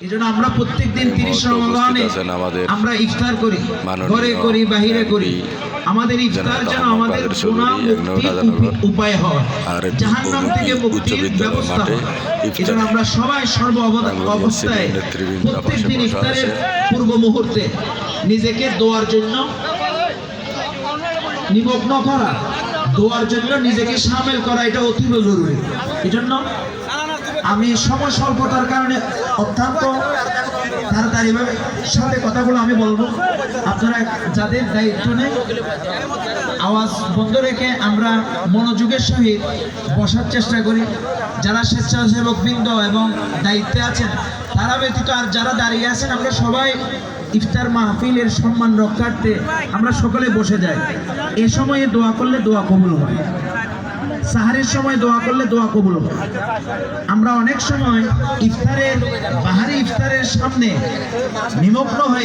এজন্য আমরা প্রত্যেকদিন 30 রমজানে আমরা ইফতার করি, ঘরে করি, বাহিরে করি। আমাদের ইফতার যেন আমাদের গুনাহ মুক্তির উপায় হয়, জাহান্নাম থেকে মুক্তির ব্যবস্থা হয়। এজন্য আমরা সবাই সর্ব অবস্থায় প্রত্যেকদিন ইফতারের পূর্ব মুহূর্তে নিজেকে দোয়ার জন্য নিমগ্ন করা, দোয়ার জন্য নিজেকে শামিল করা, এটা অতীব জরুরি। এজন্য আমি সময় স্বল্পতার কারণে অত্যন্ত তাড়াতাড়িভাবে সাথে কথাগুলো আমি বলবো। আপনারা যাদের দায়িত্ব নেই আওয়াজ বন্ধ রেখে আমরা মনোযোগের সহিত বসার চেষ্টা করি। যারা স্বেচ্ছাসেবক বৃন্দ এবং দায়িত্বে আছেন তারা ব্যতীত আর যারা দাঁড়িয়ে আছেন, আমরা সবাই ইফতার মাহফিলের সম্মান রক্ষার্থে আমরা সকলে বসে যাই। এ সময়ে দোয়া করলে দোয়া কবুল হয়, সাহারের সময় দোয়া করলে দোয়া কবুল হয়। আমরা অনেক সময় ইফতারের বাহারি ইফতারের সামনে নিমগ্ন হয়ে